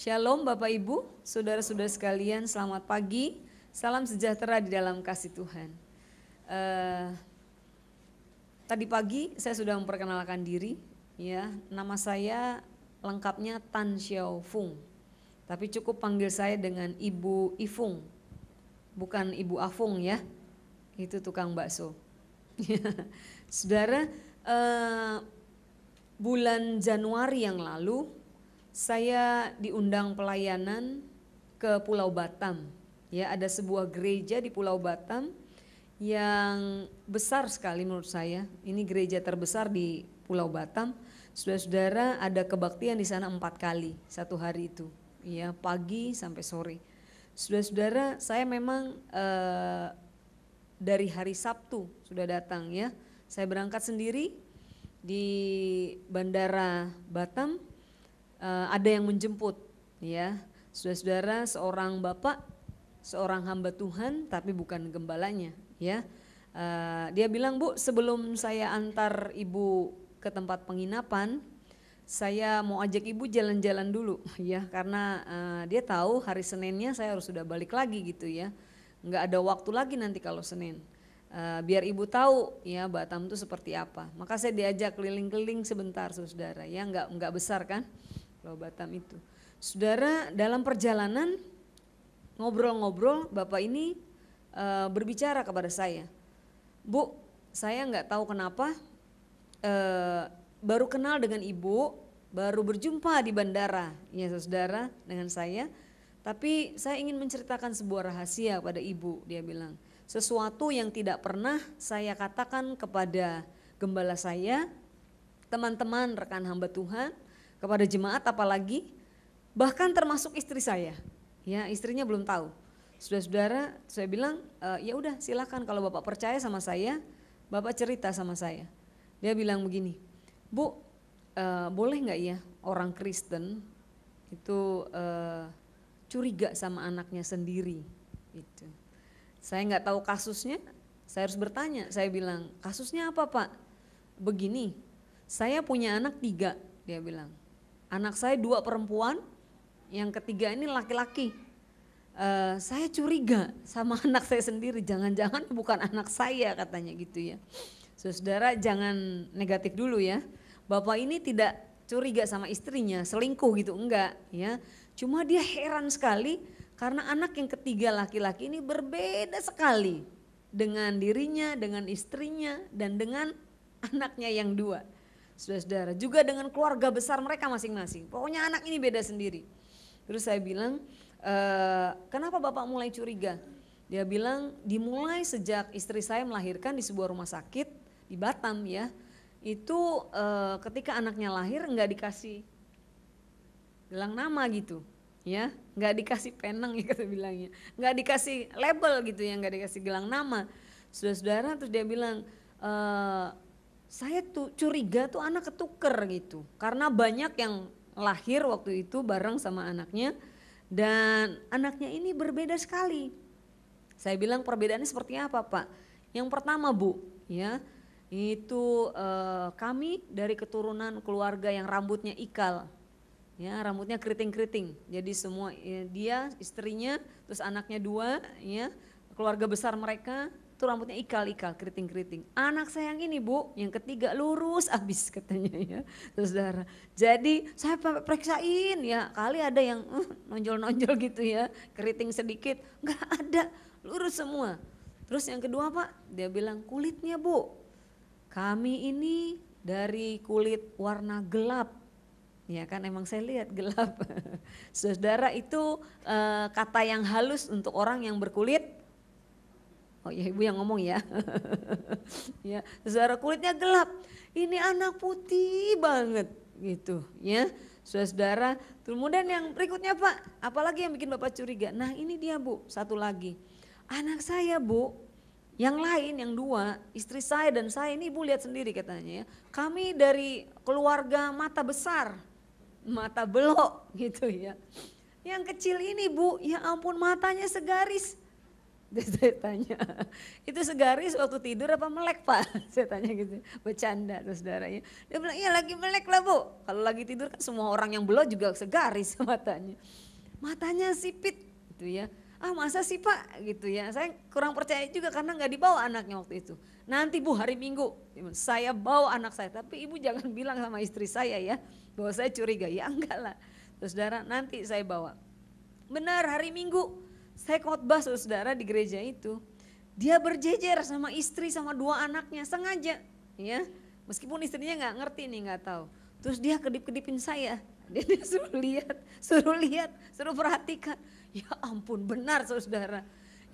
Shalom Bapak Ibu, saudara-saudara sekalian, selamat pagi, salam sejahtera di dalam kasih Tuhan. Tadi pagi saya sudah memperkenalkan diri, ya, nama saya lengkapnya Tan Xiao Fung, tapi cukup panggil saya dengan Ibu Ifung, bukan Ibu Afung ya, itu tukang bakso. Saudara, bulan Januari yang lalu saya diundang pelayanan ke Pulau Batam. Ya, ada sebuah gereja di Pulau Batam yang besar sekali menurut saya. Ini gereja terbesar di Pulau Batam. Saudara-saudara, ada kebaktian di sana 4 kali satu hari itu. Ya, pagi sampai sore. Saudara-saudara, saya memang dari hari Sabtu sudah datang ya. Saya berangkat sendiri di Bandara Batam. Ada yang menjemput ya, saudara-saudara, seorang bapak, seorang hamba Tuhan tapi bukan gembalanya ya. Dia bilang, Bu, sebelum saya antar ibu ke tempat penginapan, saya mau ajak ibu jalan-jalan dulu ya, karena dia tahu hari Seninnya saya harus sudah balik lagi gitu ya, nggak ada waktu lagi nanti kalau Senin. Biar ibu tahu ya Batam itu seperti apa. Maka saya diajak keliling-keliling sebentar saudara ya, nggak besar kan Pulau Batam itu. Saudara, dalam perjalanan ngobrol-ngobrol, bapak ini berbicara kepada saya, Bu, saya nggak tahu kenapa baru kenal dengan ibu, baru berjumpa di bandara ya saudara dengan saya, tapi saya ingin menceritakan sebuah rahasia kepada ibu. Dia bilang, sesuatu yang tidak pernah saya katakan kepada gembala saya, teman-teman rekan hamba Tuhan, kepada jemaat apalagi, bahkan termasuk istri saya. Ya, istrinya belum tahu. Saudara-saudara, saya bilang, ya udah silakan kalau Bapak percaya sama saya, Bapak cerita sama saya. Dia bilang begini, Bu, boleh nggak ya orang Kristen itu curiga sama anaknya sendiri? Gitu. Saya nggak tahu kasusnya, saya harus bertanya. Saya bilang, kasusnya apa Pak? Begini, saya punya anak 3, dia bilang. Anak saya 2 perempuan, yang ketiga ini laki-laki. Saya curiga sama anak saya sendiri, jangan-jangan bukan anak saya katanya gitu ya. Saudara, jangan negatif dulu ya. Bapak ini tidak curiga sama istrinya, selingkuh gitu, enggak ya. Cuma dia heran sekali karena anak yang ketiga laki-laki ini berbeda sekali dengan dirinya, dengan istrinya, dan dengan anaknya yang 2. Saudara-saudara, juga dengan keluarga besar mereka masing-masing. Pokoknya anak ini beda sendiri. Terus saya bilang, kenapa Bapak mulai curiga? Dia bilang, dimulai sejak istri saya melahirkan di sebuah rumah sakit di Batam ya. Itu ketika anaknya lahir nggak dikasih gelang nama gitu ya, nggak dikasih penang ya kata bilangnya, nggak dikasih label gitu ya, nggak dikasih gelang nama. Saudara-saudara, terus dia bilang, saya tuh curiga tuh anak ketuker gitu, karena banyak yang lahir waktu itu bareng sama anaknya dan anaknya ini berbeda sekali. Saya bilang, perbedaannya seperti apa Pak? Yang pertama Bu, ya itu kami dari keturunan keluarga yang rambutnya ikal, ya rambutnya keriting-keriting. Jadi semua ya, dia, istrinya, terus anaknya 2, ya keluarga besar mereka. Itu rambutnya ikal-ikal, keriting-keriting. Anak saya yang ini Bu, yang ketiga lurus abis katanya ya, saudara. Jadi saya periksain ya, kali ada yang nonjol-nonjol gitu ya, keriting sedikit, nggak ada, lurus semua. Terus yang kedua Pak, dia bilang kulitnya Bu, kami ini dari kulit warna gelap. Ya kan, emang saya lihat gelap. Saudara, itu kata yang halus untuk orang yang berkulit. Oh ya, ibu yang ngomong ya. Ya, saudara, kulitnya gelap. Ini anak putih banget gitu ya. Saudara, kemudian yang berikutnya Pak, apalagi yang bikin Bapak curiga? Nah ini dia Bu, satu lagi. Anak saya Bu, yang lain yang 2, istri saya dan saya ini Ibu lihat sendiri katanya ya. Kami dari keluarga mata besar, mata belok gitu ya. Yang kecil ini Bu, ya ampun matanya segaris. Saya tanya, itu segaris waktu tidur apa melek Pak? Saya tanya gitu, bercanda terus saudaranya. Dia bilang, iya lagi melek lah Bu. Kalau lagi tidur kan semua orang yang belok juga segaris matanya. Matanya sipit gitu ya. Ah masa sih Pak gitu ya. Saya kurang percaya juga karena nggak dibawa anaknya waktu itu. Nanti Bu hari Minggu saya bawa anak saya. Tapi ibu jangan bilang sama istri saya ya bahwa saya curiga. Ya enggak lah. Terus saudara nanti saya bawa. Benar hari Minggu. Saya khotbah saudara di gereja itu, dia berjejer sama istri sama 2 anaknya sengaja, ya. Meskipun istrinya nggak ngerti nih, nggak tahu. Terus dia kedip-kedipin saya, dia suruh lihat, suruh perhatikan. Ya ampun benar saudara.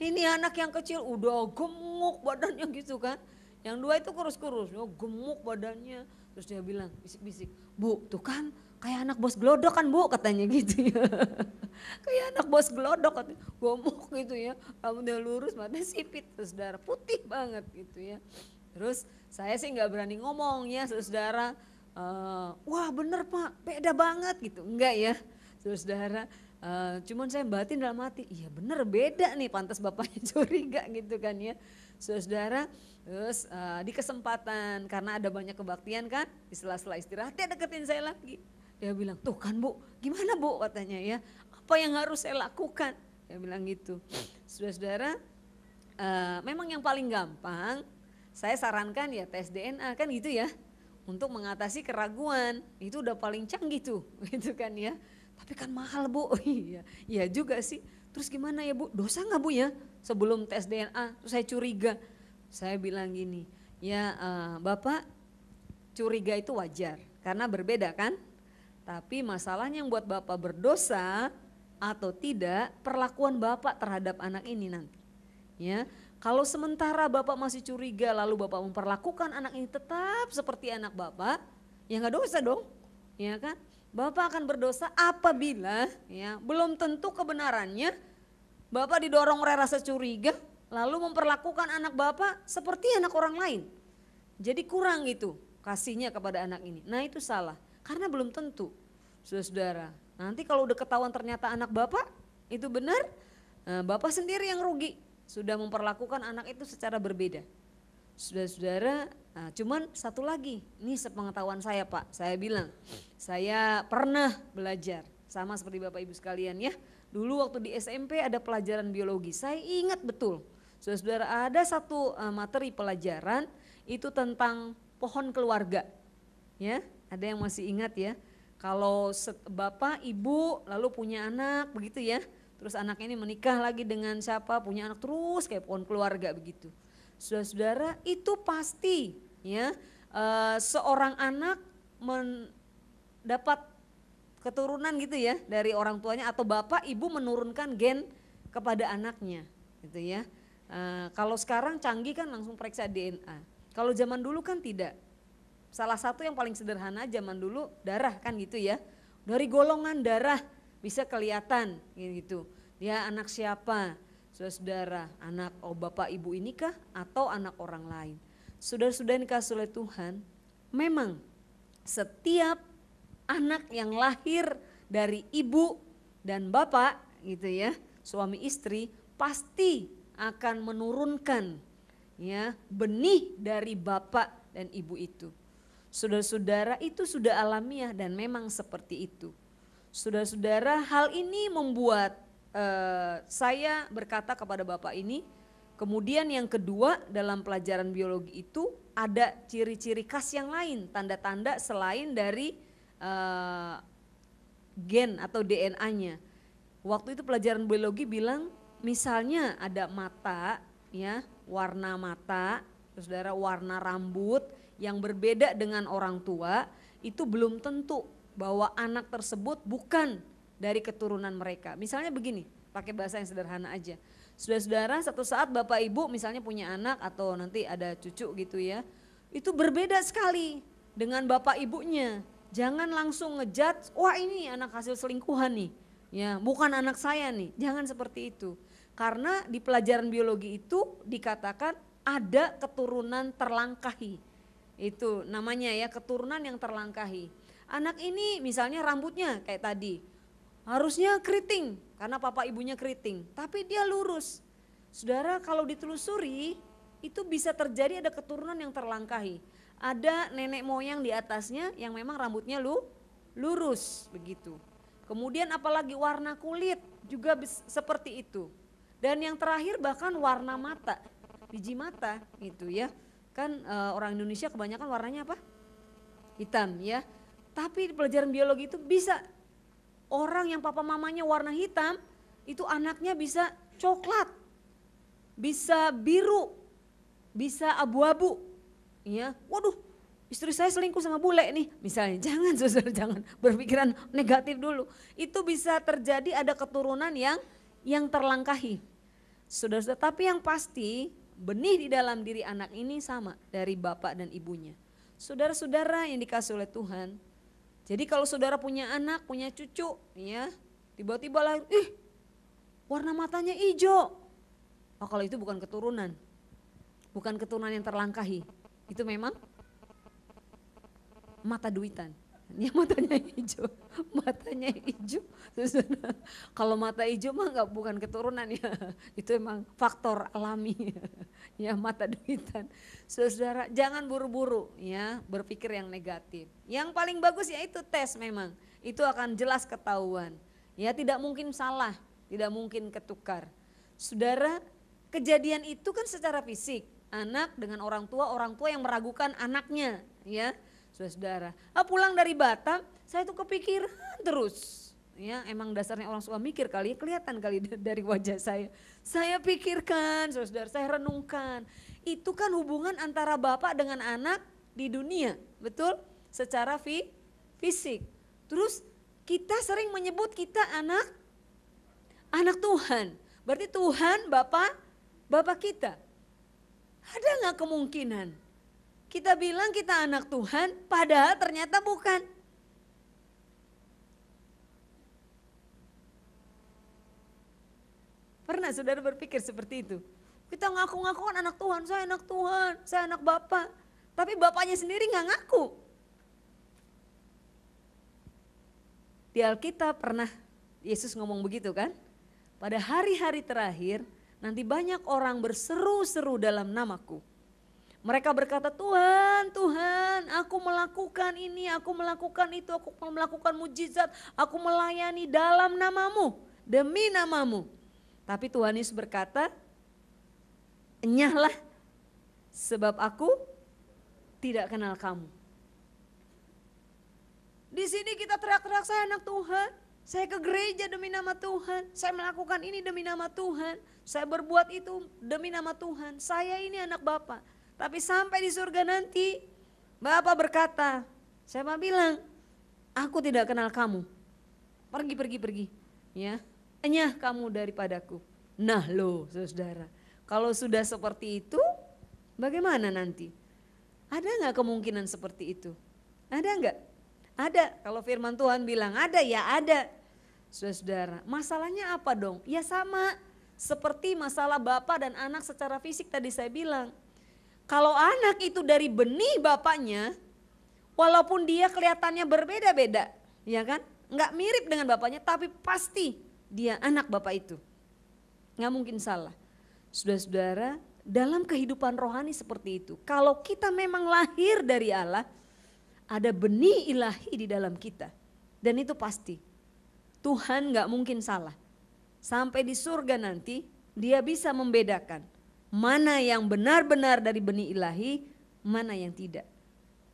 Ini anak yang kecil udah gemuk badannya gitu kan. Yang 2 itu kurus-kurus, gemuk badannya. Terus dia bilang bisik-bisik, Bu tuh kan kayak anak bos glodok kan Bu katanya gitu ya. Kayak anak bos glodok katanya, gemuk gitu ya. Rambutnya lurus, matanya sipit, saudara putih banget gitu ya. Terus saya sih nggak berani ngomong ya saudara. Wah bener Pak, beda banget gitu. Enggak ya saudara. Cuman saya batin dalam hati, iya bener beda nih pantas bapaknya curiga gitu kan ya. Saudara, terus di kesempatan karena ada banyak kebaktian kan, di sela-sela istirahat dia deketin saya lagi. Dia bilang, tuh kan Bu, gimana Bu katanya ya, apa yang harus saya lakukan? Dia bilang gitu. Saudara-saudara, memang yang paling gampang saya sarankan ya tes DNA kan gitu ya. Untuk mengatasi keraguan, itu udah paling canggih tuh gitu kan ya. Tapi kan mahal Bu, iya juga sih. Terus gimana ya Bu, dosa gak Bu ya sebelum tes DNA, terus saya curiga. Saya bilang gini, ya Bapak curiga itu wajar karena berbeda kan. Tapi masalahnya yang buat Bapak berdosa atau tidak perlakuan Bapak terhadap anak ini nanti. Ya, kalau sementara Bapak masih curiga lalu Bapak memperlakukan anak ini tetap seperti anak Bapak, ya nggak dosa dong, ya kan? Bapak akan berdosa apabila ya belum tentu kebenarannya Bapak didorong oleh rasa curiga lalu memperlakukan anak Bapak seperti anak orang lain. Jadi kurang gitu kasihnya kepada anak ini. Nah itu salah. Karena belum tentu, saudara. Nanti kalau udah ketahuan ternyata anak Bapak itu benar, Bapak sendiri yang rugi. Sudah memperlakukan anak itu secara berbeda. Saudara-saudara, cuman satu lagi, ini sepengetahuan saya Pak. Saya bilang, saya pernah belajar sama seperti Bapak Ibu sekalian ya. Dulu waktu di SMP ada pelajaran biologi, saya ingat betul. Saudara-saudara ada satu materi pelajaran itu tentang pohon keluarga. Ya, ada yang masih ingat ya, kalau bapak, ibu lalu punya anak begitu ya. Terus anak ini menikah lagi dengan siapa, punya anak terus kayak pohon keluarga begitu. Saudara-saudara itu pasti ya seorang anak mendapat keturunan gitu ya dari orang tuanya atau bapak ibu menurunkan gen kepada anaknya gitu ya. Kalau sekarang canggih kan langsung periksa DNA. Kalau zaman dulu kan tidak. Salah satu yang paling sederhana zaman dulu darah kan gitu ya. Dari golongan darah bisa kelihatan gitu. Dia anak siapa? Saudara, anak bapak ibu ini kah atau anak orang lain? Saudara-saudara yang dikasihi oleh Tuhan, memang setiap anak yang lahir dari ibu dan bapak gitu ya, suami istri pasti akan menurunkan ya benih dari bapak dan ibu itu. Saudara-saudara itu sudah alamiah dan memang seperti itu. Saudara-saudara hal ini membuat saya berkata kepada bapak ini, kemudian yang kedua dalam pelajaran biologi itu ada ciri-ciri khas yang lain, tanda-tanda selain dari gen atau DNA-nya. Waktu itu pelajaran biologi bilang misalnya ada mata ya, warna mata, saudara warna rambut yang berbeda dengan orang tua, itu belum tentu bahwa anak tersebut bukan dari keturunan mereka. Misalnya begini, pakai bahasa yang sederhana aja. Saudara-saudara satu saat bapak ibu misalnya punya anak atau nanti ada cucu gitu ya, itu berbeda sekali dengan bapak ibunya. Jangan langsung ngejudge, wah ini anak hasil selingkuhan nih, ya bukan anak saya nih. Jangan seperti itu. Karena di pelajaran biologi itu dikatakan ada keturunan terlangkahi. Itu namanya ya keturunan yang terlangkahi. Anak ini misalnya rambutnya kayak tadi, harusnya keriting karena papa ibunya keriting, tapi dia lurus. Saudara, kalau ditelusuri itu bisa terjadi ada keturunan yang terlangkahi. Ada nenek moyang di atasnya yang memang rambutnya lurus begitu. Kemudian apalagi warna kulit juga seperti itu. Dan yang terakhir bahkan warna mata, biji mata itu ya. Kan orang Indonesia kebanyakan warnanya apa? Hitam ya. Tapi di pelajaran biologi itu bisa orang yang papa mamanya warna hitam, itu anaknya bisa coklat, bisa biru, bisa abu-abu. Ya, waduh, istri saya selingkuh sama bule nih, misalnya. Jangan saudara, jangan berpikiran negatif dulu. Itu bisa terjadi ada keturunan yang terlangkahi. Saudara, tapi yang pasti benih di dalam diri anak ini sama dari bapak dan ibunya. Saudara-saudara yang dikasih oleh Tuhan. Jadi kalau saudara punya anak, punya cucu, ya, tiba-tiba lahir, warna matanya hijau. Oh, kalau itu bukan keturunan yang terlangkahi. Itu memang mata duitan. Ya, matanya hijau. Kalau mata hijau mah bukan keturunan ya. Itu emang faktor alami. Ya, mata duitan. Saudara, jangan buru-buru ya berpikir yang negatif. Yang paling bagus ya itu tes memang. Itu akan jelas ketahuan. Ya, tidak mungkin salah, tidak mungkin ketukar. Saudara, kejadian itu kan secara fisik. Anak dengan orang tua yang meragukan anaknya, ya. Saudara, pulang dari Batam, saya tuh kepikiran terus. Ya, emang dasarnya orang suka mikir kali, kelihatan kali dari wajah saya. Saya pikirkan, saudara, saya renungkan. Itu kan hubungan antara bapak dengan anak di dunia, betul? Secara fisik. Terus kita sering menyebut kita anak Tuhan. Berarti Tuhan bapak kita. Ada gak kemungkinan kita bilang kita anak Tuhan padahal ternyata bukan? Pernah saudara berpikir seperti itu? Kita ngaku-ngaku kan anak Tuhan, saya anak Bapak. Tapi bapaknya sendiri gak ngaku. Di Alkitab pernah Yesus ngomong begitu kan? Pada hari-hari terakhir nanti banyak orang berseru-seru dalam namaku. Mereka berkata, Tuhan, Tuhan, aku melakukan ini, aku melakukan itu, aku melakukan mujizat, aku melayani dalam namamu, demi namamu. Tapi Tuhan Yesus berkata, enyahlah sebab aku tidak kenal kamu. Di sini kita teriak-teriak, saya anak Tuhan, saya ke gereja demi nama Tuhan, saya melakukan ini demi nama Tuhan, saya berbuat itu demi nama Tuhan, saya ini anak Bapak. Tapi sampai di surga nanti, Bapak berkata, saya mau bilang, aku tidak kenal kamu, pergi, ya, enyah kamu daripadaku. Nah loh saudara, kalau sudah seperti itu, bagaimana nanti? Ada gak kemungkinan seperti itu? Ada gak? Ada, kalau firman Tuhan bilang ada ya ada. Saudara, masalahnya apa dong? Ya sama seperti masalah bapak dan anak secara fisik tadi saya bilang. Kalau anak itu dari benih bapaknya, walaupun dia kelihatannya berbeda-beda, ya kan? Nggak mirip dengan bapaknya, tapi pasti dia anak bapak itu. Nggak mungkin salah. Saudara-saudara, dalam kehidupan rohani seperti itu, kalau kita memang lahir dari Allah, ada benih ilahi di dalam kita. Dan itu pasti. Tuhan gak mungkin salah. Sampai di surga nanti dia bisa membedakan mana yang benar-benar dari benih ilahi, mana yang tidak.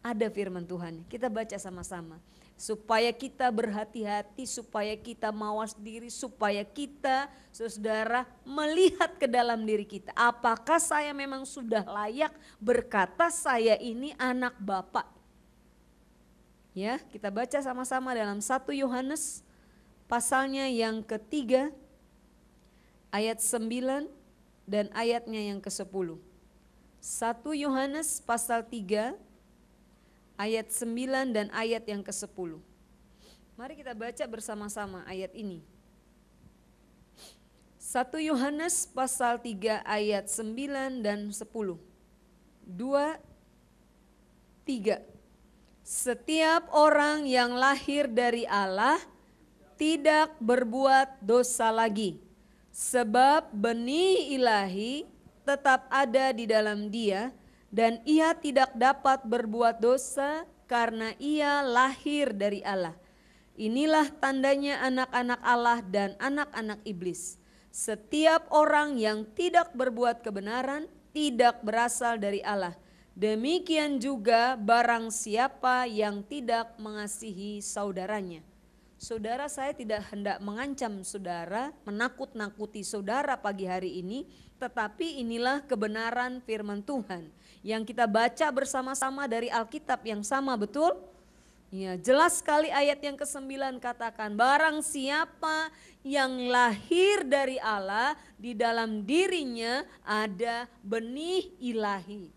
Ada firman Tuhan, kita baca sama-sama. Supaya kita berhati-hati, supaya kita mawas diri, supaya kita saudara melihat ke dalam diri kita. Apakah saya memang sudah layak berkata saya ini anak Bapak? Ya, kita baca sama-sama dalam 1 Yohanes pasalnya yang ketiga, ayat 9 dan ayatnya yang ke-10. 1 Yohanes pasal 3, ayat 9 dan ayat yang ke-10. Mari kita baca bersama-sama ayat ini. 1 Yohanes pasal 3 ayat 9 dan 10. 2, 3. Setiap orang yang lahir dari Allah tidak berbuat dosa lagi, Sebab benih ilahi tetap ada di dalam dia dan ia tidak dapat berbuat dosa karena ia lahir dari Allah. Inilah tandanya anak-anak Allah dan anak-anak iblis. Setiap orang yang tidak berbuat kebenaran tidak berasal dari Allah. Demikian juga barang siapa yang tidak mengasihi saudaranya. Saudara, saya tidak hendak mengancam saudara, menakut-nakuti saudara pagi hari ini, tetapi inilah kebenaran firman Tuhan yang kita baca bersama-sama dari Alkitab yang sama, betul? Ya, jelas sekali ayat yang ke-9 katakan, barang siapa yang lahir dari Allah, di dalam dirinya ada benih ilahi.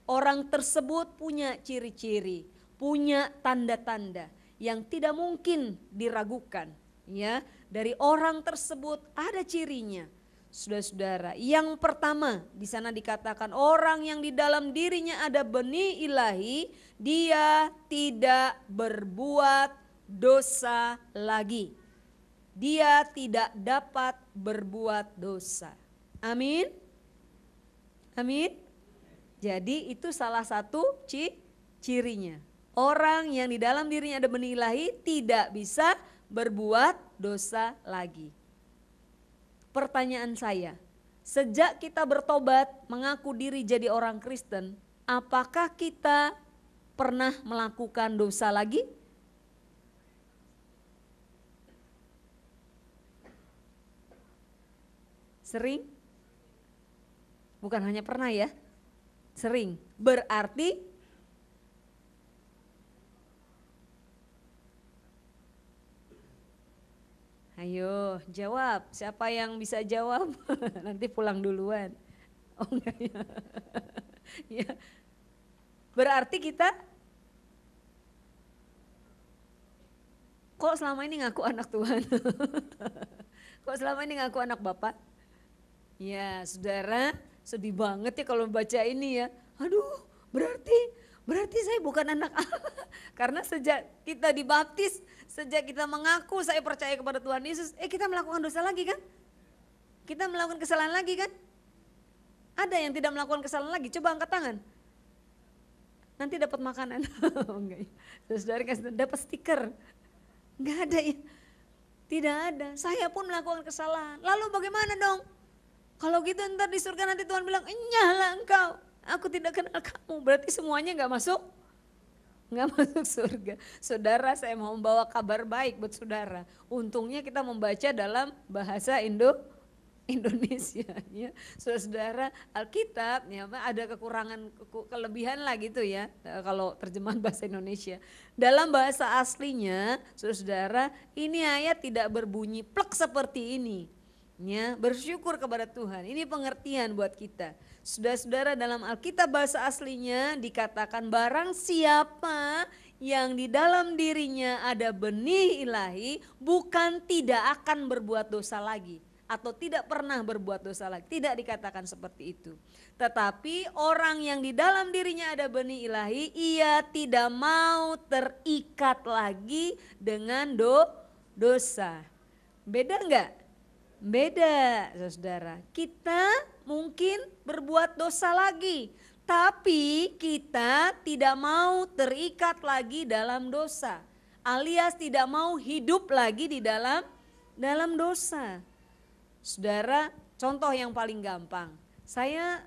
Orang tersebut punya ciri-ciri, punya tanda-tanda yang tidak mungkin diragukan. Ya, dari orang tersebut ada cirinya. Saudara-saudara, yang pertama di sana dikatakan orang yang di dalam dirinya ada benih ilahi, dia tidak berbuat dosa lagi. Dia tidak dapat berbuat dosa. Amin. Amin. Jadi itu salah satu cirinya. Orang yang di dalam dirinya ada benih ilahi tidak bisa berbuat dosa lagi. Pertanyaan saya, sejak kita bertobat mengaku diri jadi orang Kristen, apakah kita pernah melakukan dosa lagi? Sering? Bukan hanya pernah ya, sering. Berarti ayo jawab, siapa yang bisa jawab? Nanti pulang duluan. Oh enggak ya. Ya. Berarti kita kok selama ini ngaku anak Tuhan? Kok selama ini ngaku anak Bapak? Ya saudara, sedih banget ya kalau baca ini ya. Aduh, berarti saya bukan anak Allah. Karena sejak kita dibaptis, sejak kita mengaku saya percaya kepada Tuhan Yesus, kita melakukan dosa lagi kan? Kita melakukan kesalahan lagi kan? Ada yang tidak melakukan kesalahan lagi? Coba angkat tangan. Nanti dapat makanan. Enggak ya. Saudara kasih dapat stiker. Enggak ada ya. Tidak ada. Saya pun melakukan kesalahan. Lalu bagaimana dong? Kalau gitu ntar di surga nanti Tuhan bilang, "Nyala engkau. Aku tidak kenal kamu." Berarti semuanya enggak masuk? Enggak masuk surga. Saudara, saya mau membawa kabar baik buat saudara. Untungnya kita membaca dalam bahasa Indonesia ya. Saudara, Alkitab ya ada kekurangan kelebihan lah gitu ya kalau terjemahan bahasa Indonesia. Dalam bahasa aslinya, saudara, ini ayat tidak berbunyi plek seperti ini. Ya, bersyukur kepada Tuhan. Ini pengertian buat kita. Saudara-saudara, dalam Alkitab bahasa aslinya dikatakan barang siapa yang di dalam dirinya ada benih ilahi bukan tidak akan berbuat dosa lagi. Atau tidak pernah berbuat dosa lagi. Tidak dikatakan seperti itu. Tetapi orang yang di dalam dirinya ada benih ilahi, ia tidak mau terikat lagi dengan dosa. Beda enggak? Beda, saudara. Kita mungkin berbuat dosa lagi, tapi kita tidak mau terikat lagi dalam dosa. Alias tidak mau hidup lagi di dalam dosa. Saudara, contoh yang paling gampang. Saya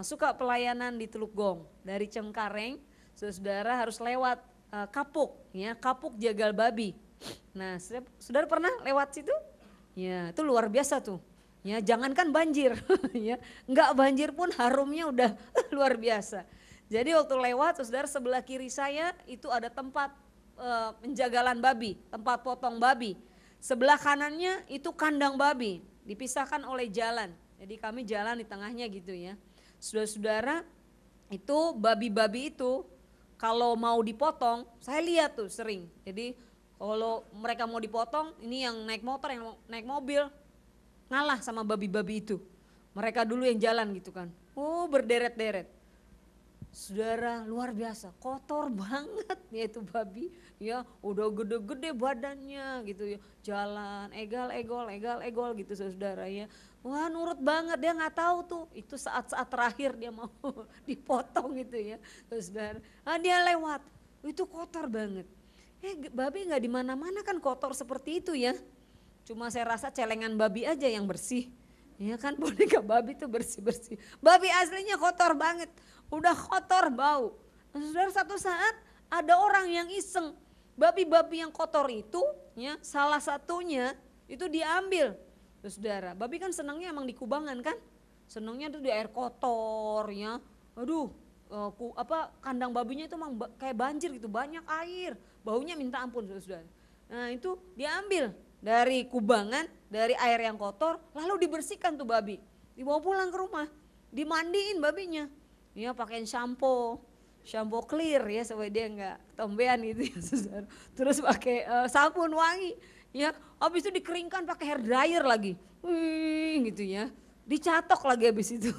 suka pelayanan di Teluk Gong. Dari Cengkareng, saudara harus lewat Kapuk, ya, Kapuk Jagal Babi. Nah, saudara pernah lewat situ? Ya, itu luar biasa tuh. Ya, jangankan banjir, ya, enggak banjir pun harumnya udah luar biasa. Jadi waktu lewat, saudara, sebelah kiri saya itu ada tempat penjagalan babi, tempat potong babi. Sebelah kanannya itu kandang babi, dipisahkan oleh jalan. Jadi kami jalan di tengahnya gitu ya. Saudara-saudara, itu babi-babi itu kalau mau dipotong, saya lihat tuh sering. Jadi kalau mereka mau dipotong, ini yang naik motor, yang naik mobil, ngalah sama babi-babi itu. Mereka dulu yang jalan gitu kan. Oh, berderet-deret. Saudara, luar biasa, kotor banget ya itu babi, ya udah gede-gede badannya gitu ya, jalan egal-egol gitu saudara ya. Wah nurut banget, dia nggak tahu tuh itu saat-saat terakhir dia mau dipotong itu ya saudara. Dia lewat, itu kotor banget. Babi nggak di mana-mana kan kotor seperti itu ya. Cuma saya rasa celengan babi aja yang bersih. Ya kan boneka babi tuh bersih-bersih. Babi aslinya kotor banget. Udah kotor bau. Nah, saudara, satu saat ada orang yang iseng. Babi-babi yang kotor itu ya salah satunya itu diambil. Terus saudara, babi kan senangnya emang di kubangan kan? Senangnya tuh di air kotor ya. Aduh, kandang babinya itu emang kayak banjir gitu, banyak air. Baunya minta ampun saudara. Nah itu diambil dari kubangan, dari air yang kotor, lalu dibersihkan tuh babi, dibawa pulang ke rumah, dimandiin babinya, ya pakein shampoo clear ya supaya dia nggak ketombean gitu ya saudara. Terus pakai sabun wangi, ya habis itu dikeringkan pakai hair dryer lagi, gitu ya, dicatok lagi habis itu.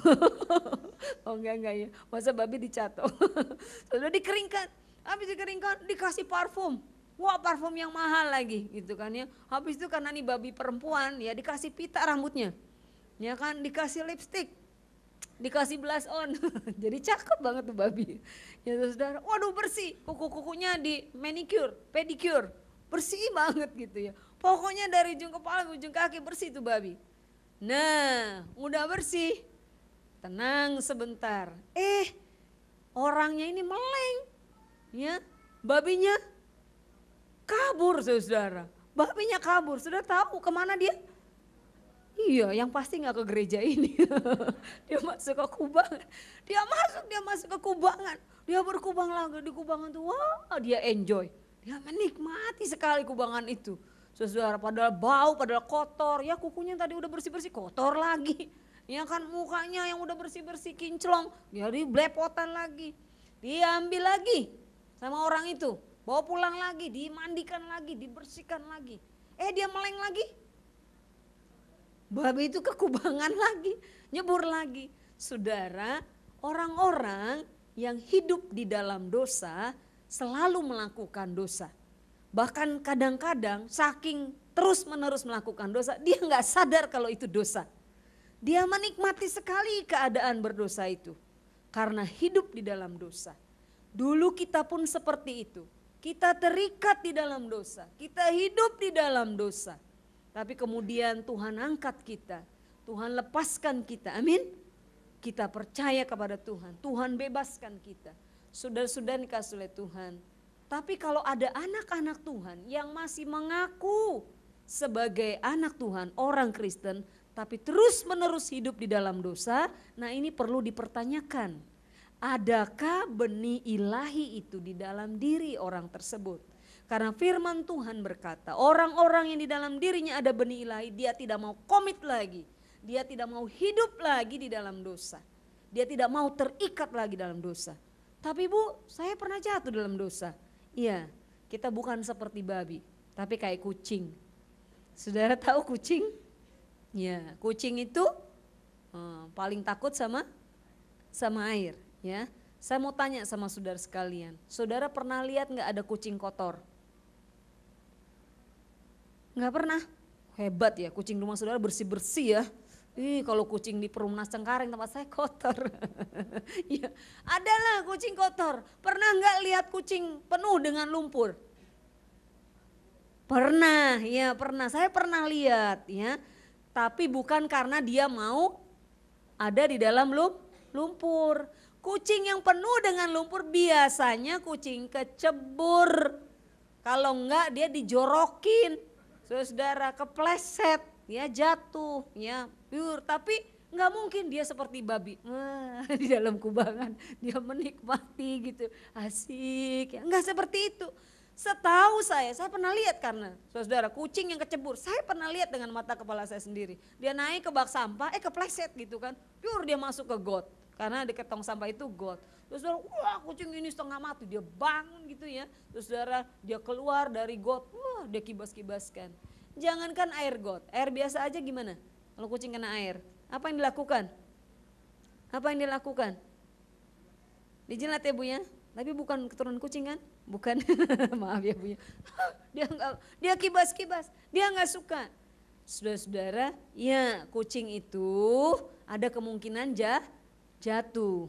Oh enggak ya, masa babi dicatok. Sudah dikeringkan, habis dikeringkan dikasih parfum. Wah parfum yang mahal lagi gitu kan ya. Habis itu karena nih babi perempuan ya dikasih pita rambutnya. Ya kan dikasih lipstick. Dikasih blush on. Jadi cakep banget tuh babi. Ya saudara, waduh bersih. Kuku-kukunya di manicure, pedicure. Bersih banget gitu ya. Pokoknya dari ujung kepala ke ujung kaki bersih tuh babi. Nah udah bersih. Tenang sebentar. Orangnya ini meleng. Ya, babinya kabur saudara, babinya kabur. Sudah tahu kemana dia? Iya, yang pasti nggak ke gereja ini. Dia masuk ke kubangan, dia masuk ke kubangan, dia berkubang lagi di kubangan tuh. Wah, dia enjoy, dia menikmati sekali kubangan itu. Saudara, padahal bau, padahal kotor, ya kukunya tadi udah bersih-bersih, kotor lagi. Ya kan mukanya yang udah bersih-bersih kinclong, jadi blepotan lagi. Dia ambil lagi sama orang itu. Bawa pulang lagi, dimandikan lagi, dibersihkan lagi. Dia meleng lagi. Babi itu ke kubangan lagi, nyebur lagi. Saudara, orang-orang yang hidup di dalam dosa selalu melakukan dosa. Bahkan kadang-kadang saking terus-menerus melakukan dosa, dia nggak sadar kalau itu dosa. Dia menikmati sekali keadaan berdosa itu karena hidup di dalam dosa. Dulu kita pun seperti itu. Kita terikat di dalam dosa, kita hidup di dalam dosa. Tapi kemudian Tuhan angkat kita, Tuhan lepaskan kita, amin. Kita percaya kepada Tuhan, Tuhan bebaskan kita. Saudara-saudara dikasih oleh Tuhan. Tapi kalau ada anak-anak Tuhan yang masih mengaku sebagai anak Tuhan, orang Kristen, tapi terus menerus hidup di dalam dosa, nah ini perlu dipertanyakan. Adakah benih ilahi itu di dalam diri orang tersebut? Karena firman Tuhan berkata, orang-orang yang di dalam dirinya ada benih ilahi, dia tidak mau komit lagi. Dia tidak mau hidup lagi di dalam dosa. Dia tidak mau terikat lagi dalam dosa. Tapi Bu, saya pernah jatuh dalam dosa. Iya, kita bukan seperti babi, tapi kayak kucing. Saudara tahu kucing? Ya, kucing itu paling takut sama air. Ya, saya mau tanya sama saudara sekalian, saudara pernah lihat nggak ada kucing kotor? Nggak pernah? Hebat ya, kucing rumah saudara bersih-bersih ya. Kalau kucing di Perumnas Cengkareng tempat saya kotor. Ya, adalah kucing kotor. Pernah nggak lihat kucing penuh dengan lumpur? Pernah, ya pernah. Saya pernah lihat ya. Tapi bukan karena dia mau ada di dalam lumpur. Kucing yang penuh dengan lumpur biasanya kucing kecebur. Kalau enggak dia dijorokin. Saudara kepleset, ya jatuh, ya pure. Tapi enggak mungkin dia seperti babi. Di dalam kubangan dia menikmati gitu. Asik ya. Enggak seperti itu. Setahu saya pernah lihat karena saudara kucing yang kecebur. Saya pernah lihat dengan mata kepala saya sendiri. Dia naik ke bak sampah, kepleset gitu kan. Pure dia masuk ke got. Karena di tong sampah itu got. Terus saudara, wah kucing ini setengah mati, dia bangun gitu ya. Terus saudara, dia keluar dari got, wah dia kibas-kibaskan. Jangankan air got, air biasa aja gimana? Kalau kucing kena air, apa yang dilakukan? Apa yang dilakukan? Dijilat ya Bu ya, tapi bukan keturunan kucing kan? Bukan, maaf ya Bu ya. Dia kibas-kibas, dia nggak suka. Saudara-saudara, ya kucing itu ada kemungkinan jatuh.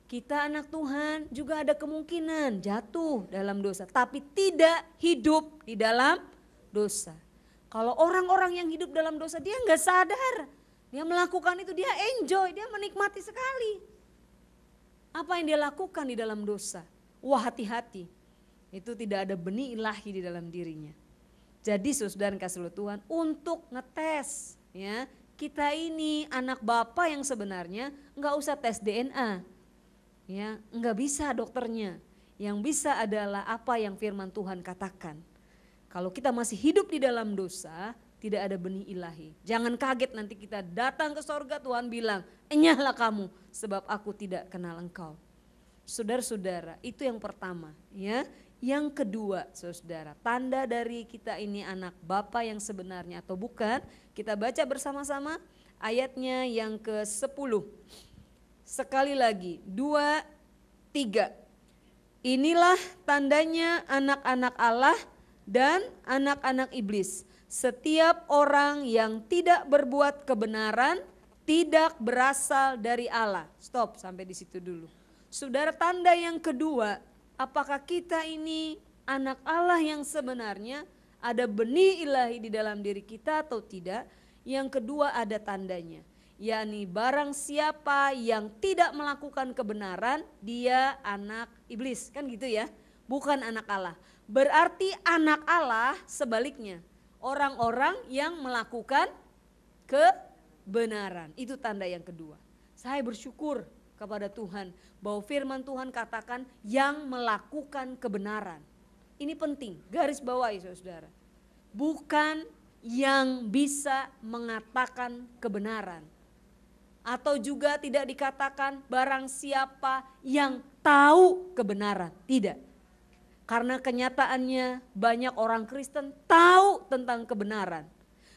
Kita anak Tuhan juga ada kemungkinan jatuh dalam dosa, tapi tidak hidup di dalam dosa. Kalau orang-orang yang hidup dalam dosa dia nggak sadar, dia melakukan itu, dia enjoy, dia menikmati sekali. Apa yang dia lakukan di dalam dosa? Wah, hati-hati, itu tidak ada benih ilahi di dalam dirinya. Jadi saudara kasih Tuhan, untuk ngetes ya, kita ini anak Bapa yang sebenarnya nggak usah tes DNA. Ya, nggak bisa dokternya. Yang bisa adalah apa yang firman Tuhan katakan. Kalau kita masih hidup di dalam dosa, tidak ada benih ilahi. Jangan kaget nanti kita datang ke sorga, Tuhan bilang, enyahlah kamu sebab aku tidak kenal engkau. Saudara-saudara, itu yang pertama ya. Yang kedua, saudara, tanda dari kita ini anak Bapa yang sebenarnya atau bukan, kita baca bersama-sama ayatnya yang ke-10. Sekali lagi, 2, 3. Inilah tandanya anak-anak Allah dan anak-anak iblis. Setiap orang yang tidak berbuat kebenaran tidak berasal dari Allah. Stop sampai di situ dulu. Saudara, tanda yang kedua, apakah kita ini anak Allah yang sebenarnya, ada benih ilahi di dalam diri kita atau tidak? Yang kedua ada tandanya, yakni barang siapa yang tidak melakukan kebenaran, dia anak iblis, kan gitu ya, bukan anak Allah. Berarti anak Allah sebaliknya, orang-orang yang melakukan kebenaran, itu tanda yang kedua. Saya bersyukur kepada Tuhan bahwa firman Tuhan katakan yang melakukan kebenaran. Ini penting, garis bawahi saudara. Bukan yang bisa mengatakan kebenaran. Atau juga tidak dikatakan barang siapa yang tahu kebenaran, tidak. Karena kenyataannya banyak orang Kristen tahu tentang kebenaran.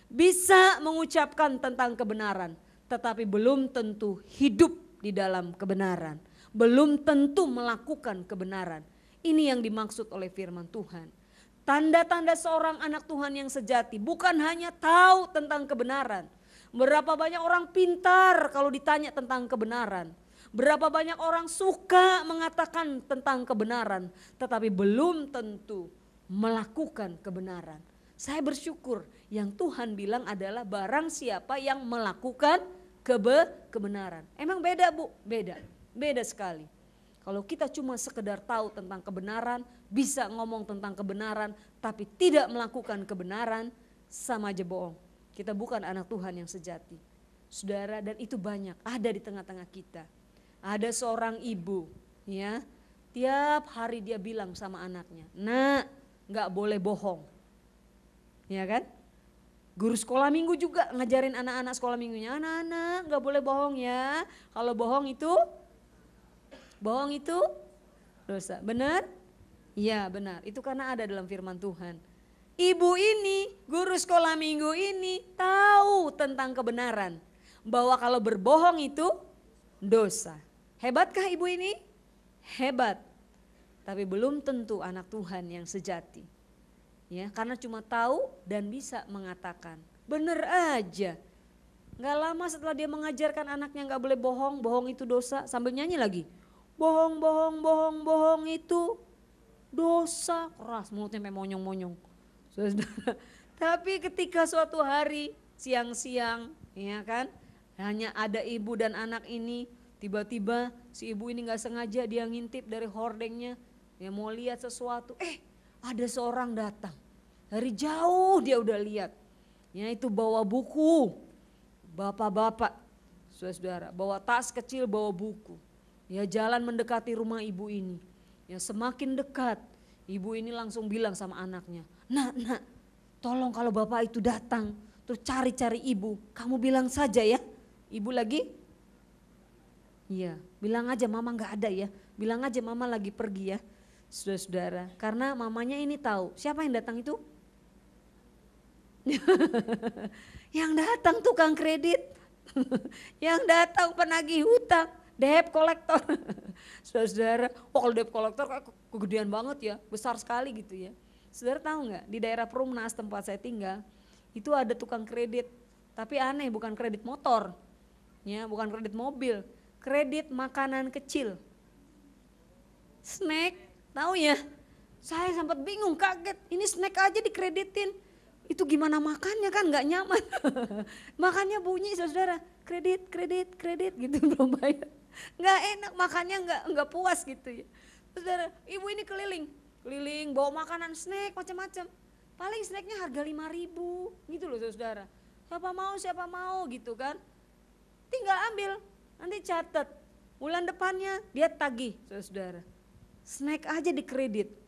Bisa mengucapkan tentang kebenaran, tetapi belum tentu hidup di dalam kebenaran, belum tentu melakukan kebenaran. Ini yang dimaksud oleh firman Tuhan. Tanda-tanda seorang anak Tuhan yang sejati bukan hanya tahu tentang kebenaran. Berapa banyak orang pintar kalau ditanya tentang kebenaran. Berapa banyak orang suka mengatakan tentang kebenaran, tetapi belum tentu melakukan kebenaran. Saya bersyukur yang Tuhan bilang adalah barang siapa yang melakukan kebenaran. Emang beda Bu? Beda sekali. Kalau kita cuma sekedar tahu tentang kebenaran, bisa ngomong tentang kebenaran, tapi tidak melakukan kebenaran, sama aja bohong. Kita bukan anak Tuhan yang sejati. Saudara, dan itu banyak, ada di tengah-tengah kita. Ada seorang ibu, ya, tiap hari dia bilang sama anaknya, nak, gak boleh bohong. Ya kan? Guru sekolah minggu juga ngajarin anak-anak sekolah minggunya, anak-anak gak boleh bohong ya. Kalau bohong itu dosa. Benar? Iya benar, itu karena ada dalam firman Tuhan. Ibu ini, guru sekolah minggu ini tahu tentang kebenaran. Bahwa kalau berbohong itu dosa. Hebatkah ibu ini? Hebat. Tapi belum tentu anak Tuhan yang sejati. Ya, karena cuma tahu dan bisa mengatakan, bener aja. Gak lama setelah dia mengajarkan anaknya gak boleh bohong, bohong itu dosa, sambil nyanyi lagi. Bohong, bohong, bohong, bohong itu dosa. Keras mulutnya sampai monyong-monyong. Saudara. Tapi ketika suatu hari siang-siang, ya kan, hanya ada ibu dan anak ini, tiba-tiba si ibu ini gak sengaja dia ngintip dari hordengnya, dia mau lihat sesuatu, ada seorang datang, dari jauh dia udah lihat, ya itu bawa buku, bapak-bapak, saudara, bawa tas kecil, bawa buku, ya jalan mendekati rumah ibu ini, ya semakin dekat, ibu ini langsung bilang sama anaknya, nak, tolong kalau bapak itu datang, terus cari-cari ibu, kamu bilang saja ya, ibu lagi, iya, bilang aja mama gak ada ya, bilang aja mama lagi pergi ya. Saudara-saudara, karena mamanya ini tahu siapa yang datang itu? Yang datang tukang kredit, yang datang penagih hutang, debt collector. Saudara-saudara, kalau debt collector kayak kegedean banget ya, besar sekali gitu ya. Saudara tahu nggak, di daerah Perumnas tempat saya tinggal, itu ada tukang kredit, tapi aneh, bukan kredit motor, ya, bukan kredit mobil, kredit makanan kecil. Snack, tahu ya? Saya sempat bingung, kaget, ini snack aja dikreditin. Itu gimana makannya kan nggak nyaman. Makannya bunyi saudara, kredit gitu belum bayar. Nggak enak, makannya nggak puas gitu ya. Saudara, ibu ini keliling bawa makanan snack macam-macam. Paling snacknya harga 5.000 gitu loh saudara. Siapa mau gitu kan. Tinggal ambil, nanti catat. Bulan depannya dia tagih saudara. Snack aja dikredit.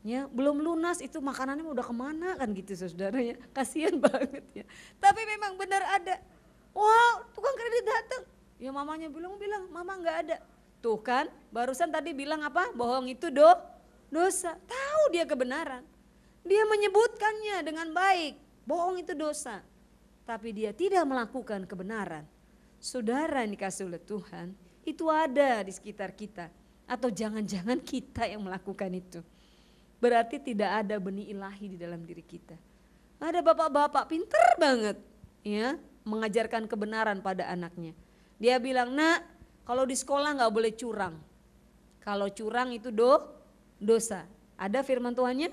Ya, belum lunas itu makanannya udah kemana kan gitu saudara ya, kasihan banget ya. Tapi memang benar ada, wow tukang kredit datang, ya mamanya bilang mama nggak ada. Tuh kan barusan tadi bilang apa, bohong itu dosa, tahu dia kebenaran. Dia menyebutkannya dengan baik, bohong itu dosa. Tapi dia tidak melakukan kebenaran. Saudara yang dikasih oleh Tuhan, itu ada di sekitar kita. Atau jangan-jangan kita yang melakukan itu. Berarti tidak ada benih ilahi di dalam diri kita. Ada bapak-bapak pinter banget ya mengajarkan kebenaran pada anaknya. Dia bilang, nak kalau di sekolah gak boleh curang. Kalau curang itu dosa. Ada firman Tuhannya?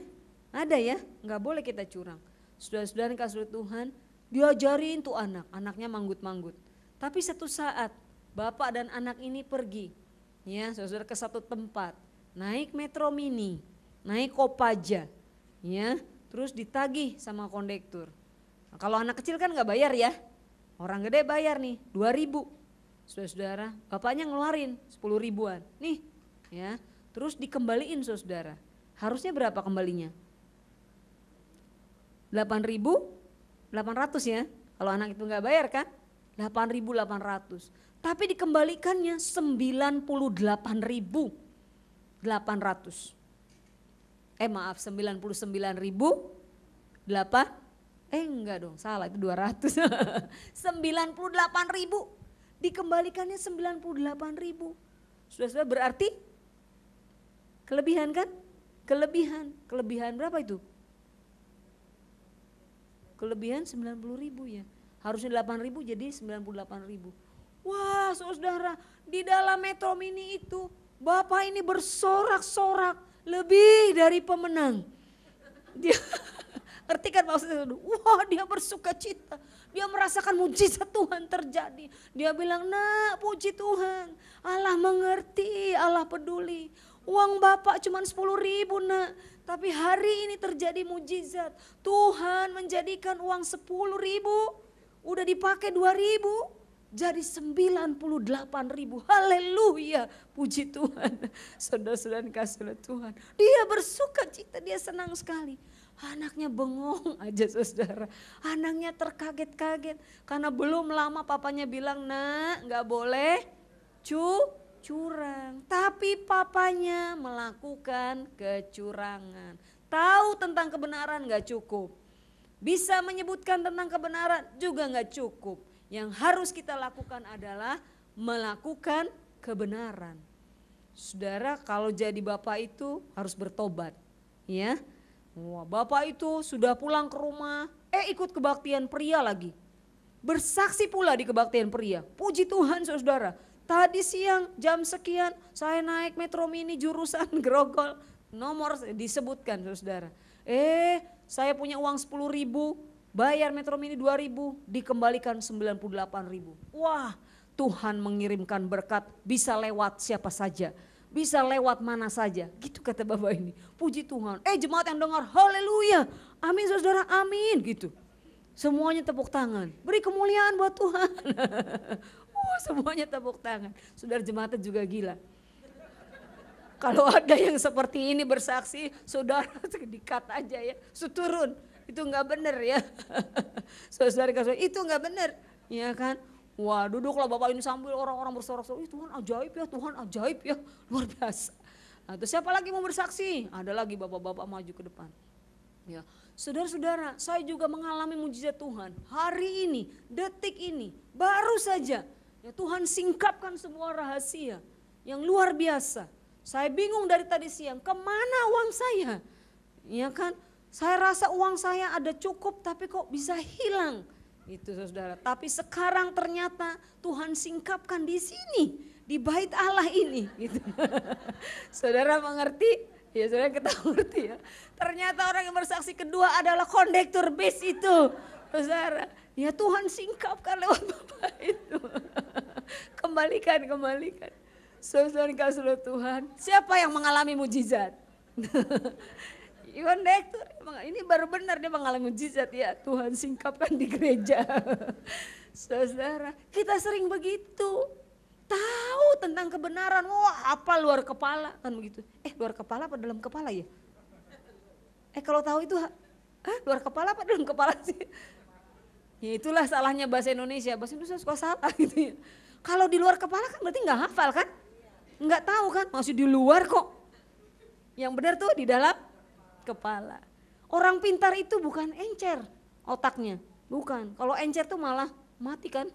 Ada ya, gak boleh kita curang. Saudara-saudara yang kasih Tuhan, diajarin tuh anaknya manggut-manggut. Tapi satu saat bapak dan anak ini pergi ya saudara ke satu tempat, naik metro mini, naik Kopaja, ya, terus ditagih sama kondektur. Nah, kalau anak kecil kan nggak bayar ya, orang gede bayar nih 2.000. Saudara-saudara, bapaknya ngeluarin 10.000-an, nih, ya, terus dikembaliin saudara. Harusnya berapa kembalinya? 8.800 ya, kalau anak itu nggak bayar kan? 8.800. Tapi dikembalikannya 98.800. Maaf 99.008. Enggak dong, salah itu 200. 98.000 dikembalikannya 98.000. Sudah berarti kelebihan kan? Kelebihan berapa itu? Kelebihan 90.000 ya. Harusnya 8.000 jadi 98.000. Wah saudara, di dalam metro mini itu bapak ini bersorak-sorak lebih dari pemenang. Dia ngerti kan maksudnya? Wah dia bersuka cita, dia merasakan mujizat Tuhan terjadi. Dia bilang, nak puji Tuhan, Allah mengerti, Allah peduli. Uang bapak cuma 10.000 nak, tapi hari ini terjadi mujizat. Tuhan menjadikan uang 10.000 udah dipakai 2.000. Jadi 98.000, haleluya, puji Tuhan. Saudara-saudara kasih oleh Tuhan, dia bersuka cita, dia senang sekali. Anaknya bengong aja saudara, anaknya terkaget-kaget. Karena belum lama papanya bilang, nak gak boleh curang. Tapi papanya melakukan kecurangan. Tahu tentang kebenaran gak cukup. Bisa menyebutkan tentang kebenaran juga gak cukup. Yang harus kita lakukan adalah melakukan kebenaran. Saudara, kalau jadi bapak itu harus bertobat, ya. Wah, bapak itu sudah pulang ke rumah, ikut kebaktian pria lagi. Bersaksi pula di kebaktian pria. Puji Tuhan saudara, tadi siang jam sekian saya naik metro mini jurusan Grogol. Nomor disebutkan saudara. Saya punya uang 10.000. Bayar metro mini 2.000, dikembalikan 98.000. Wah, Tuhan mengirimkan berkat, bisa lewat siapa saja, bisa lewat mana saja. Gitu kata bapak ini. Puji Tuhan. Jemaat yang dengar, haleluya, amin saudara, amin gitu. Semuanya tepuk tangan, beri kemuliaan buat Tuhan. Semuanya tepuk tangan. Saudara jemaatnya juga gila. Kalau ada yang seperti ini bersaksi, saudara di-cut aja ya, turun. Itu nggak benar ya. Saudara kasih itu nggak benar, ya kan? Wah, duduklah bapak ini sambil orang-orang bersorak-sorak, Tuhan ajaib ya, luar biasa. Nah, terus siapa lagi mau bersaksi? Ada lagi bapak-bapak maju ke depan. Ya, saudara-saudara, saya juga mengalami mujizat Tuhan. Hari ini, detik ini, baru saja Ya Tuhan singkapkan semua rahasia yang luar biasa. Saya bingung dari tadi siang, kemana uang saya? Ya kan, saya rasa uang saya ada cukup tapi kok bisa hilang. Itu saudara, tapi sekarang ternyata Tuhan singkapkan di sini, di bait Allah ini. Gitu. Saudara mengerti? Ya saudara kita mengerti ya. Ternyata orang yang bersaksi kedua adalah kondektur bis itu. Saudara, ya Tuhan singkapkan lewat Bapak itu. Kembalikan. Saudara kasih Tuhan, siapa yang mengalami mujizat? Kondektur, ini baru benar dia mengalami mujizat ya. Tuhan singkapkan di gereja. Saudara, kita sering begitu. Tahu tentang kebenaran, wah apa luar kepala kan begitu. Luar kepala apa dalam kepala ya? Kalau tahu itu luar kepala apa dalam kepala sih? Ya itulah salahnya bahasa Indonesia suka salah gitu ya. Kalau di luar kepala kan berarti nggak hafal kan? Nggak tahu kan, masih di luar kok. Yang benar tuh di dalam kepala. Orang pintar itu bukan encer otaknya, bukan. Kalau encer tuh malah mati kan,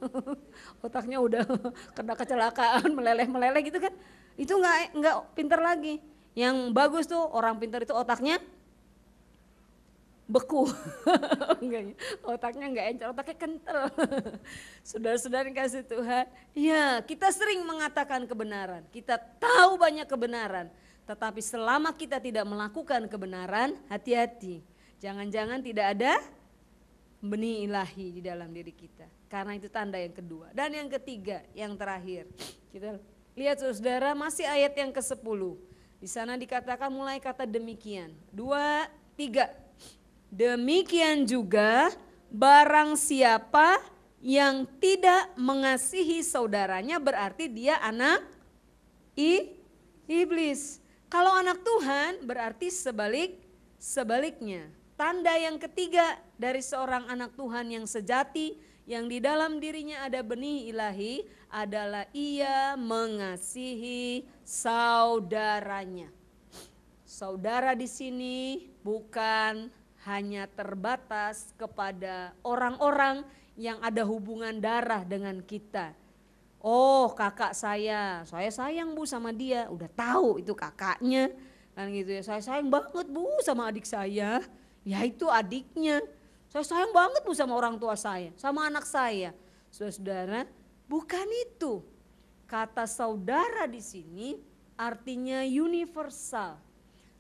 otaknya udah kena kecelakaan meleleh gitu kan. Itu nggak pintar lagi. Yang bagus tuh orang pintar itu otaknya beku, otaknya nggak encer, otaknya kental. Saudara-saudara kasih Tuhan, ya kita sering mengatakan kebenaran, kita tahu banyak kebenaran, tetapi selama kita tidak melakukan kebenaran, hati-hati, jangan-jangan tidak ada benih ilahi di dalam diri kita. Karena itu tanda yang kedua. Dan yang ketiga, yang terakhir, kita lihat saudara masih ayat yang ke-10. Di sana dikatakan mulai kata demikian, 2, 3. Demikian juga barang siapa yang tidak mengasihi saudaranya berarti dia anak iblis. Kalau anak Tuhan berarti sebaliknya. Tanda yang ketiga dari seorang anak Tuhan yang sejati, yang di dalam dirinya ada benih ilahi adalah ia mengasihi saudaranya. Saudara di sini bukan hanya terbatas kepada orang-orang yang ada hubungan darah dengan kita. Oh kakak saya sayang bu sama dia, udah tahu itu kakaknya kan gitu ya. Saya sayang banget bu sama adik saya, ya itu adiknya. Saya sayang banget bu sama orang tua saya, sama anak saya. Saudara, bukan itu. Kata saudara di sini artinya universal.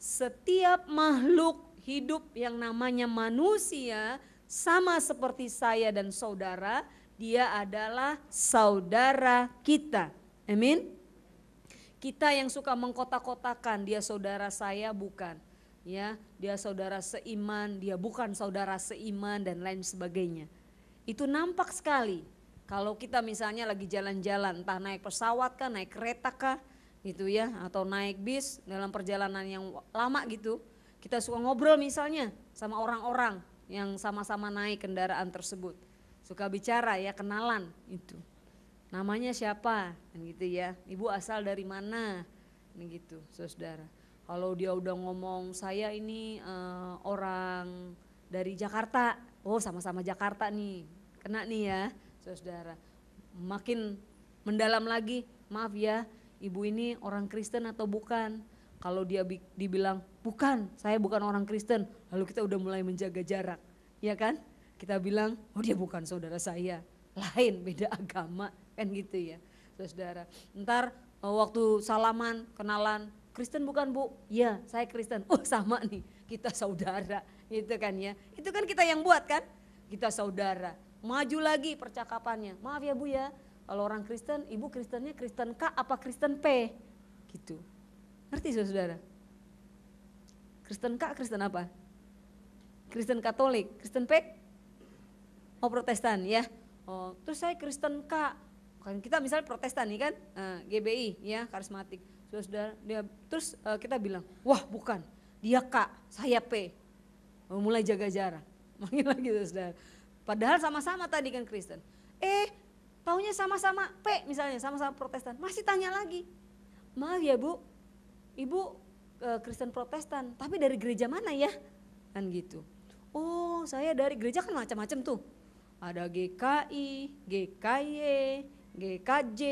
Setiap makhluk hidup yang namanya manusia sama seperti saya dan saudara, dia adalah saudara kita. Amin. Kita yang suka mengkotak-kotakan, dia saudara saya bukan. Ya, dia saudara seiman, dia bukan saudara seiman dan lain sebagainya. Itu nampak sekali. Kalau kita misalnya lagi jalan-jalan, entah naik pesawat kah, naik kereta kah, gitu ya, atau naik bis dalam perjalanan yang lama gitu. Kita suka ngobrol misalnya sama orang-orang yang sama-sama naik kendaraan tersebut. Suka bicara ya, kenalan itu. Namanya siapa? Kan gitu ya. Ibu asal dari mana? Gitu, saudara. Kalau dia udah ngomong saya ini orang dari Jakarta. Oh, sama-sama Jakarta nih. Kena nih ya, saudara. Makin mendalam lagi, maaf ya, ibu ini orang Kristen atau bukan? Kalau dia dibilang bukan, saya bukan orang Kristen, lalu kita udah mulai menjaga jarak, ya kan? Kita bilang, oh dia bukan saudara saya, lain beda agama, kan gitu ya, saudara. Ntar waktu salaman, kenalan, Kristen bukan bu? Iya, saya Kristen. Oh sama nih, kita saudara, gitu kan ya. Itu kan kita yang buat kan? Kita saudara. Maju lagi percakapannya. Maaf ya bu ya, kalau orang Kristen, ibu Kristennya Kristen K apa Kristen P? Gitu. Ngerti saudara? Kristen K, Kristen apa? Kristen Katolik, Kristen P? Oh Protestan ya. Oh, terus saya Kristen K. Kan kita misalnya Protestan nih kan, GBI ya, karismatik. Saudara, terus kita bilang, wah bukan, dia K, saya P. Mulai jaga jarak. Makin lagi saudara. Padahal sama-sama tadi kan Kristen. Taunya sama-sama P misalnya, sama-sama Protestan. Masih tanya lagi. Maaf ya bu, ibu Kristen Protestan, tapi dari gereja mana ya? Kan gitu. Oh saya dari gereja kan macam-macam tuh. Ada GKI, GKY, GKJ,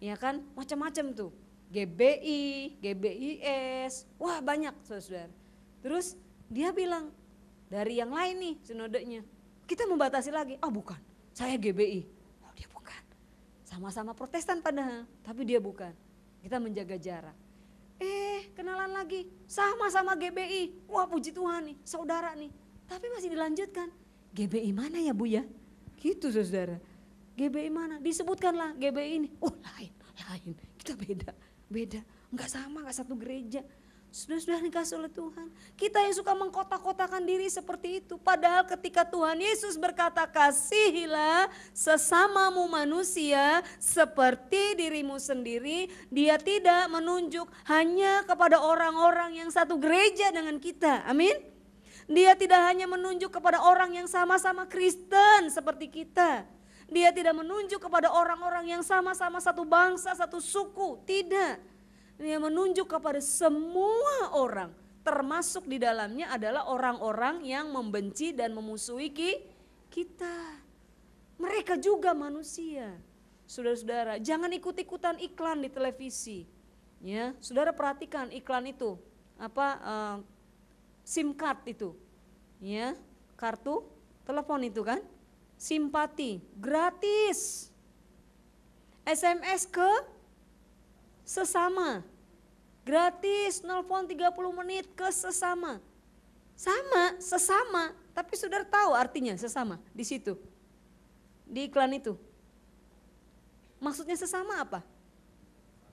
ya kan, macam-macam tuh. GBI, GBIS, wah banyak saudara. Terus dia bilang, dari yang lain nih sinodenya, kita membatasi lagi, bukan, saya GBI. Oh dia bukan, sama-sama Protestan padahal, tapi dia bukan. Kita menjaga jarak. Kenalan lagi, sama-sama GBI, wah puji Tuhan nih, saudara nih. Tapi masih dilanjutkan, GBI mana ya Bu ya? Gitu saudara, GBI mana? Disebutkanlah GBI ini, lain, kita beda, enggak sama, enggak satu gereja. Sudah dikasih oleh Tuhan. Kita yang suka mengkotak-kotakan diri seperti itu. Padahal ketika Tuhan Yesus berkata, kasihilah sesamamu manusia seperti dirimu sendiri. Dia tidak menunjuk hanya kepada orang-orang yang satu gereja dengan kita. Amin. Dia tidak hanya menunjuk kepada orang yang sama-sama Kristen seperti kita. Dia tidak menunjuk kepada orang-orang yang sama-sama satu bangsa, satu suku. Tidak. Dia menunjuk kepada semua orang, termasuk di dalamnya adalah orang-orang yang membenci dan memusuhi kita. Mereka juga manusia. Saudara-saudara, jangan ikut-ikutan iklan di televisi. Ya, saudara perhatikan iklan itu, SIM card itu, ya, kartu telepon itu kan, simpati, gratis, SMS ke sesama, gratis, nelpon 30 menit ke sesama. Sama, sesama, tapi saudara tahu artinya sesama di situ. Di iklan itu. Maksudnya sesama apa?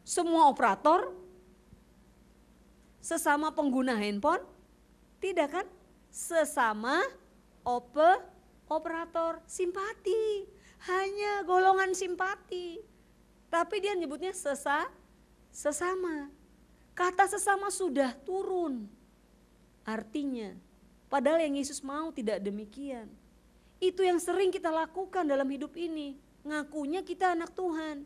Semua operator? Sesama pengguna handphone? Tidak kan? Sesama operator simpati. Hanya golongan simpati. Tapi dia nyebutnya sesama. Kata sesama sudah turun. Artinya, padahal yang Yesus mau tidak demikian. Itu yang sering kita lakukan dalam hidup ini. Ngakunya kita anak Tuhan.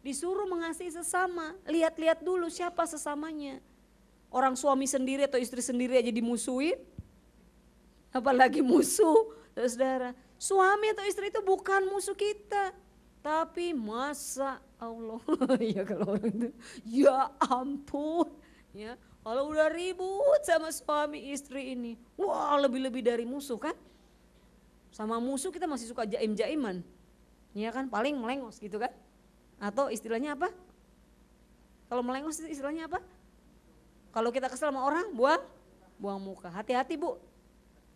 Disuruh mengasihi sesama. Lihat-lihat dulu siapa sesamanya. Orang suami sendiri atau istri sendiri aja dimusuhin. Apalagi musuh, saudara. Suami atau istri itu bukan musuh kita. Tapi masa Allah, ya kalau orang itu, ya ampun, ya kalau udah ribut sama suami istri ini, wah lebih-lebih dari musuh kan? Sama musuh kita masih suka jaim-jaiman, ya kan, paling melengos gitu kan? Atau istilahnya apa? Kalau melengos istilahnya apa? Kalau kita kesel sama orang, buang muka. Hati-hati Bu,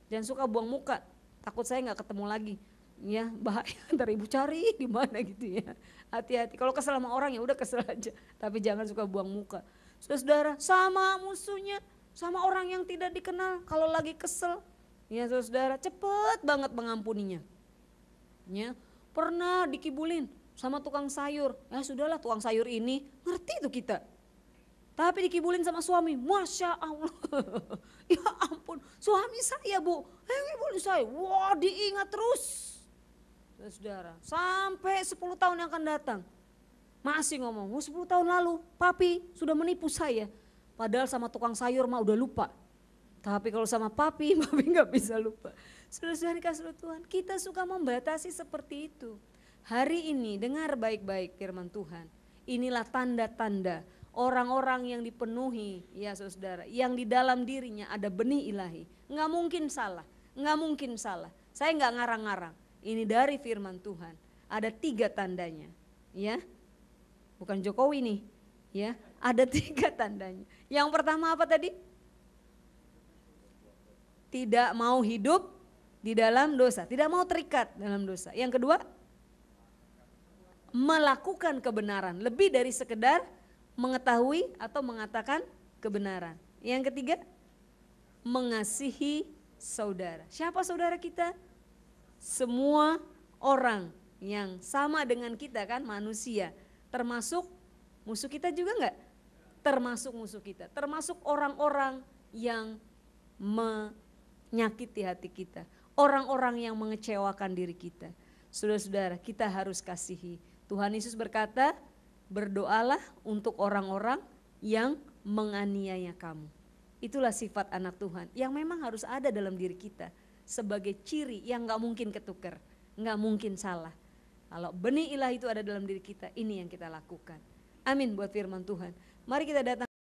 jangan suka buang muka, takut saya nggak ketemu lagi. Ya bahaya, ntar ibu cari di mana gitu ya. Hati-hati, kalau kesel sama orang ya udah kesel aja, tapi jangan suka buang muka. Saudara, sama musuhnya, sama orang yang tidak dikenal, kalau lagi kesel, ya saudara, cepet banget mengampuninya. Ya, pernah dikibulin sama tukang sayur, ya sudahlah tukang sayur ini ngerti tuh kita. Tapi dikibulin sama suami, Masya Allah, ya ampun, suami saya Bu, ngibulin saya, wah diingat terus. Saudara, sampai 10 tahun yang akan datang, masih ngomong, 10 tahun lalu papi sudah menipu saya. Padahal sama tukang sayur mah udah lupa. Tapi kalau sama papi gak bisa lupa. Saudara-saudara dikasih Tuhan, kita suka membatasi seperti itu. Hari ini dengar baik-baik firman Tuhan. Inilah tanda-tanda orang-orang yang dipenuhi, ya saudara, yang di dalam dirinya ada benih ilahi. Nggak mungkin salah. Saya nggak ngarang-ngarang. Ini dari firman Tuhan. Ada 3 tandanya, ya. Bukan Jokowi nih, ya. Ada 3 tandanya. Yang pertama apa tadi? Tidak mau hidup di dalam dosa, tidak mau terikat dalam dosa. Yang kedua, melakukan kebenaran, lebih dari sekedar mengetahui atau mengatakan kebenaran. Yang ketiga, mengasihi saudara. Siapa saudara kita? Semua orang yang sama dengan kita kan, manusia. Termasuk musuh kita juga enggak? Termasuk musuh kita, termasuk orang-orang yang menyakiti hati kita. Orang-orang yang mengecewakan diri kita. Saudara-saudara, kita harus kasihi. Tuhan Yesus berkata, berdoalah untuk orang-orang yang menganiaya kamu. Itulah sifat anak Tuhan yang memang harus ada dalam diri kita. Sebagai ciri yang gak mungkin ketukar, gak mungkin salah. Kalau benih ilahi itu ada dalam diri kita, ini yang kita lakukan. Amin buat firman Tuhan. Mari kita datang